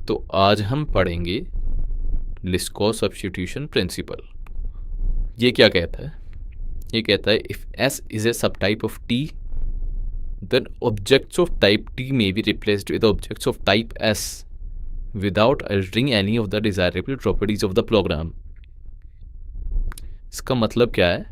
तो आज हम पढ़ेंगे लिस्को सब्स्टिट्यूशन प्रिंसिपल। ये क्या कहता है? ये कहता है इफ S इज ए सब type of T then objects of type T may be replaced with objects of type S without altering any of the desirable properties of the program। इसका मतलब क्या है?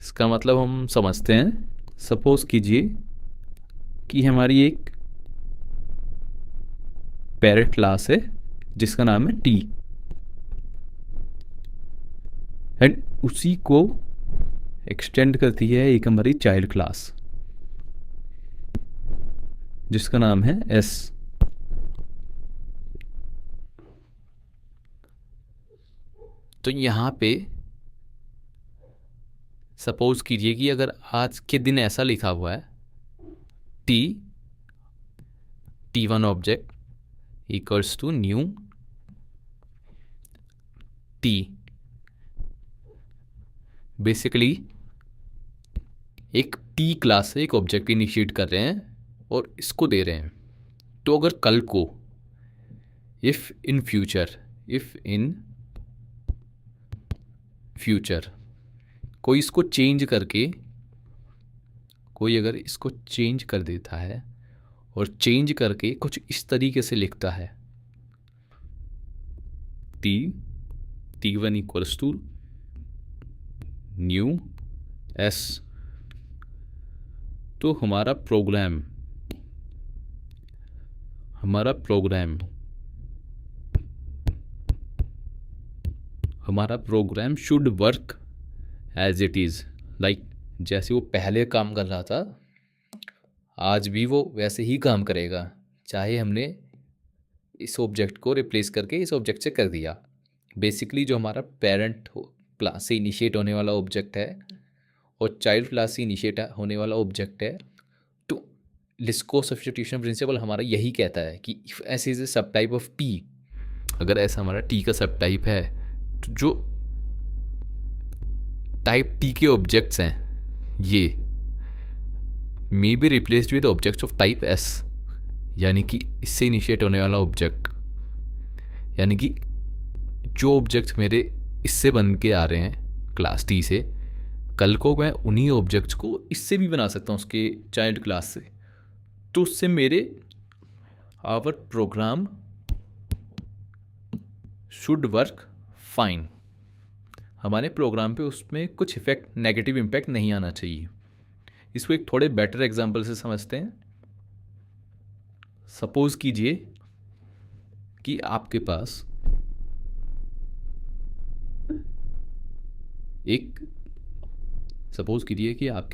इसका मतलब हम समझते हैं। सपोज कीजिए कि हमारी एक पेरेंट क्लास है जिसका नाम है T एंड उसी को एक्सटेंड करती है एक हमारी चाइल्ड क्लास जिसका नाम है S। तो यहाँ पे सपोज कीजिए कि अगर आज के दिन ऐसा लिखा हुआ है T1 object equals to new T। Basically एक T क्लास से एक ऑब्जेक्ट इनिशिएट कर रहे हैं और इसको दे रहे हैं। तो अगर कल को इफ़ इन फ्यूचर कोई इसको चेंज करके कोई अगर इसको चेंज कर देता है और चेंज करके कुछ इस तरीके से लिखता है T1 equals to new S, तो हमारा program should work as it is like जैसे वो पहले काम कर रहा था आज भी वो वैसे ही काम करेगा, चाहे हमने इस ऑब्जेक्ट को रिप्लेस करके इस ऑब्जेक्ट से कर दिया। बेसिकली जो हमारा पेरेंट क्लास से इनिशिएट होने वाला ऑब्जेक्ट है और चाइल्ड क्लास से इनिशिएट होने वाला ऑब्जेक्ट है। तो लिस्को सब्स्टिट्यूशन प्रिंसिपल हमारा यही कहता है कि इफ एस इज ए सब टाइप ऑफ टी, अगर ऐसा हमारा टी का सब टाइप है तो जो टाइप टी के ऑब्जेक्ट्स हैं ये may be replaced with objects of type S, यानी कि इससे इनिशिएट होने वाला ऑब्जेक्ट, यानी कि जो ऑब्जेक्ट्स मेरे इससे बन के आ रहे हैं क्लास टी से, कल को मैं उन्हीं ऑब्जेक्ट्स को इससे भी बना सकता हूँ उसके चाइल्ड क्लास से। तो उससे मेरे our program should work fine. हमारे प्रोग्राम पे उसमें कुछ इफेक्ट नेगेटिव इम्पैक्ट नहीं आना चाहिए। इसको एक थोड़े बेटर एग्जांपल से समझते हैं। सपोज कीजिए कि आपके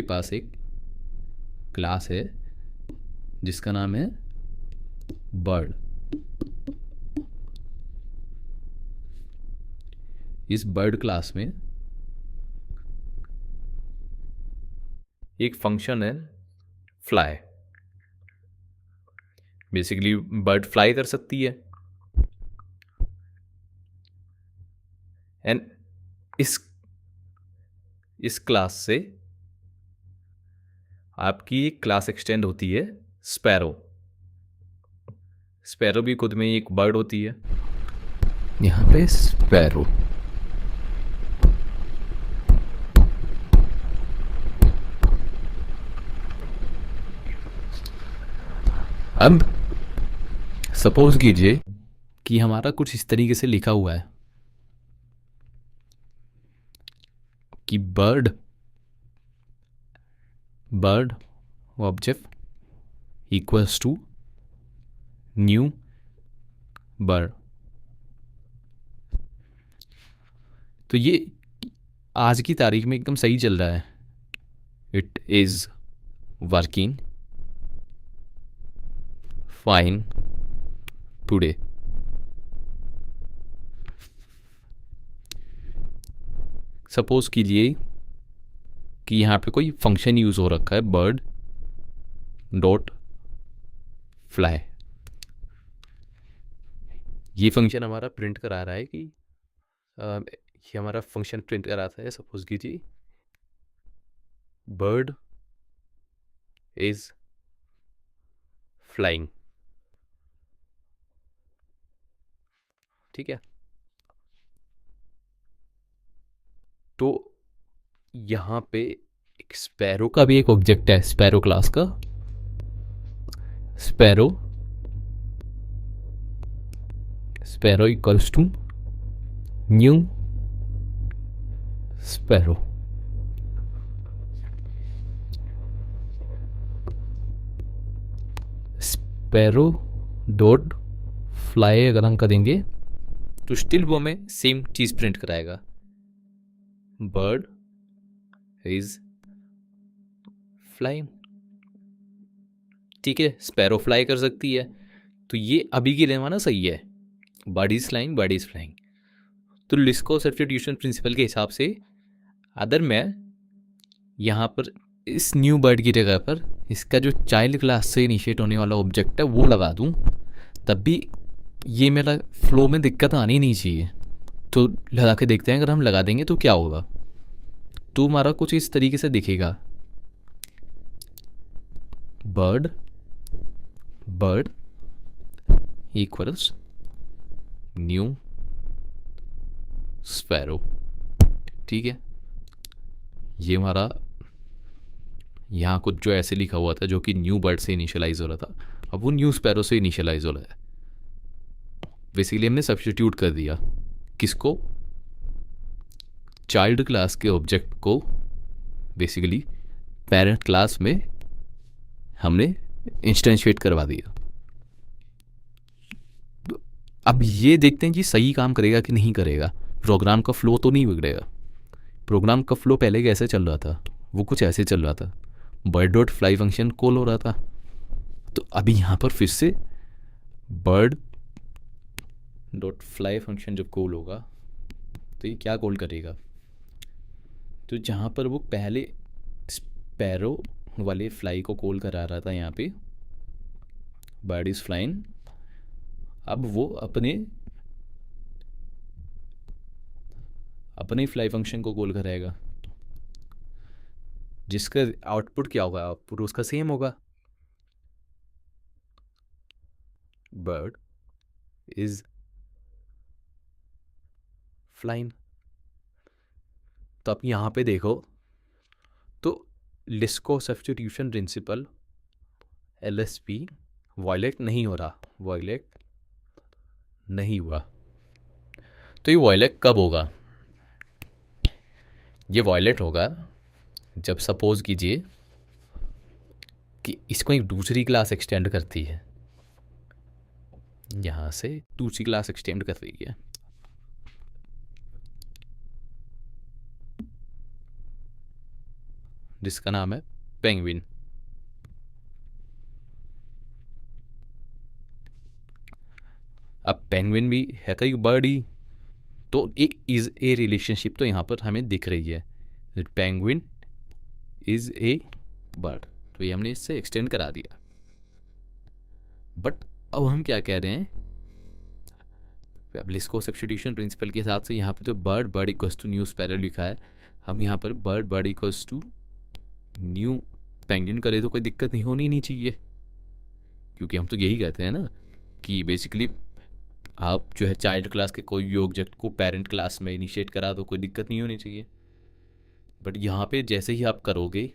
पास एक क्लास है जिसका नाम है बर्ड। इस बर्ड क्लास में एक फंक्शन है फ्लाई। बेसिकली बर्ड फ्लाई कर सकती है एंड इस क्लास से आपकी एक क्लास एक्सटेंड होती है स्पैरो। स्पैरो भी खुद में एक बर्ड होती है। यहाँ पे स्पैरो अब सपोज कीजिए कि हमारा कुछ इस तरीके से लिखा हुआ है कि bird object equals to new bird. तो ये आज की तारीख में एकदम सही चल रहा है। It is working fine today. Suppose कीजिए कि यहाँ पे कोई फंक्शन यूज़ हो रखा है बर्ड डॉट फ्लाई। ये फंक्शन हमारा प्रिंट करा रहा है कि ये हमारा फंक्शन प्रिंट कराता है। सपोज कीजिए बर्ड इज फ्लाइंग। ठीक है। तो यहाँ पे एक स्पैरो का भी एक ऑब्जेक्ट है, स्पैरो क्लास का। Sparrow sparrow equals to new sparrow. Sparrow dot fly अगर हम करेंगे तो स्टिल वो हमें सेम चीज़ प्रिंट कराएगा, बर्ड इज फ्लाइंग। ठीक है, स्पैरो फ्लाई कर सकती है, तो ये अभी के लिए माना सही है, bird is flying, bird is flying. तो लिस्को सब्स्टिट्यूशन प्रिंसिपल के हिसाब से अगर मैं यहाँ पर इस न्यू बर्ड की जगह पर इसका जो चाइल्ड क्लास से इनिशिएट होने वाला ऑब्जेक्ट है वो लगा दूँ, तब भी ये मेरा फ्लो में दिक्कत आनी नहीं चाहिए। तो लगा के देखते हैं, अगर हम लगा देंगे तो क्या होगा। तो हमारा कुछ इस तरीके से दिखेगा, bird bird equals new sparrow. ठीक है, ये हमारा यहाँ कुछ जो ऐसे लिखा हुआ था जो कि न्यू बर्ड से इनिशियलाइज हो रहा था, अब वो न्यू स्पैरो से इनिशियलाइज हो रहा है। बेसिकली हमने सब्स्टिट्यूट कर दिया किसको, चाइल्ड क्लास के ऑब्जेक्ट को बेसिकली पेरेंट क्लास में हमने इंस्टेंशिएट करवा दिया। अब ये देखते हैं जी सही काम करेगा कि नहीं करेगा, प्रोग्राम का फ्लो तो नहीं बिगड़ेगा। प्रोग्राम का फ्लो पहले कैसे चल रहा था, वो कुछ ऐसे चल रहा था, bird dot fly function call हो रहा था। तो अभी यहाँ पर फिर से बर्ड डॉट फ्लाई फंक्शन जब कॉल होगा तो ये क्या कॉल करेगा, तो जहाँ पर वो पहले स्पैरो वाले फ्लाई को कॉल करा रहा था, यहाँ पे बर्ड इज फ्लाइंग, अब वो अपने फ्लाई फंक्शन को कॉल कराएगा, जिसका आउटपुट क्या होगा, आउटपुट उसका सेम होगा, बर्ड इज फ्लाइंग। तो अब यहाँ पे देखो तो लिस्को सब्स्टिट्यूशन प्रिंसिपल LSP वायलेट नहीं हो रहा, वायलेट नहीं हुआ। तो ये वायलेट कब होगा, ये वायलेट होगा जब सपोज कीजिए कि इसको एक दूसरी क्लास एक्सटेंड करती है, यहाँ से दूसरी क्लास एक्सटेंड कर रही है, जिसका नाम है पेंगुइन। अब पेंगुइन भी है कई बर्ड ही, तो एक इज ए रिलेशनशिप तो यहाँ पर हमें दिख रही है, पेंगुइन इज ए बर्ड, तो ये हमने इससे एक्सटेंड करा दिया। बट अब हम क्या कह रहे हैं, अब लिस्को सब्स्टिट्यूशन प्रिंसिपल के हिसाब से यहाँ पे तो bird equals to new sparrow लिखा है, हम यहाँ पर bird equals to new penguin करें तो कोई दिक्कत नहीं होनी नहीं चाहिए, क्योंकि हम तो यही कहते हैं ना कि बेसिकली आप जो है चाइल्ड क्लास के कोई भी ऑब्जेक्ट को पेरेंट क्लास में इनिशिएट करा दो, कोई दिक्कत नहीं होनी चाहिए। बट यहाँ पे जैसे ही आप करोगे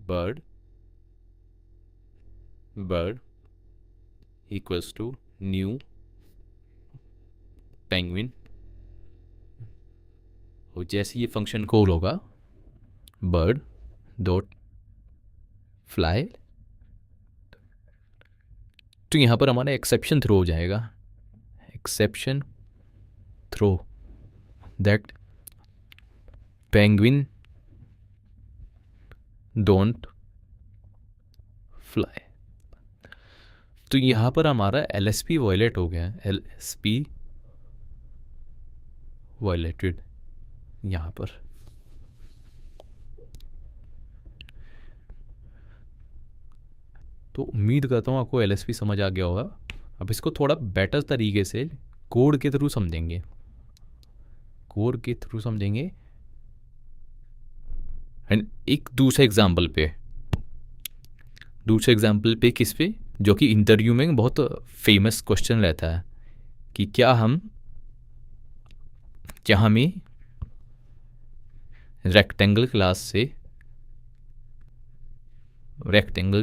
bird equals to new penguin, और जैसे ये फंक्शन कॉल होगा बर्ड डॉट फ्लाई, तो यहाँ पर हमारा एक्सेप्शन थ्रो हो जाएगा, exception throw that penguin don't fly. तो यहाँ पर हमारा LSP वायलेट हो गया, LSP वायलेटेड यहाँ पर। तो उम्मीद करता हूँ आपको LSP समझ आ गया होगा। अब इसको थोड़ा बेटर तरीके से कोड के थ्रू समझेंगे, कोड के थ्रू समझेंगे एंड एक दूसरे एग्जाम्पल पे किस पे, जो कि इंटरव्यू में बहुत फेमस क्वेश्चन रहता है कि क्या हमें रेक्टेंगल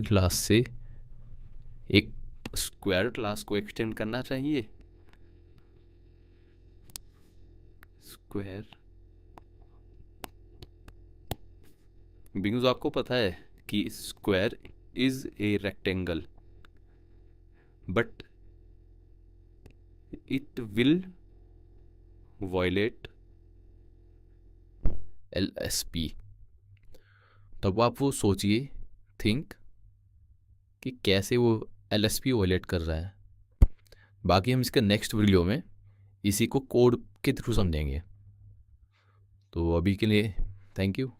क्लास से एक स्क्वायर क्लास को एक्सटेंड करना चाहिए। स्क्वायर, बिकॉज आपको पता है कि square is a rectangle but it will violate LSP। तब आप वो सोचिए, थिंक कि कैसे वो LSP वायलेट कर रहा है। बाकी हम इसके नेक्स्ट वीडियो में इसी को कोड के थ्रू समझेंगे। तो अभी के लिए थैंक यू।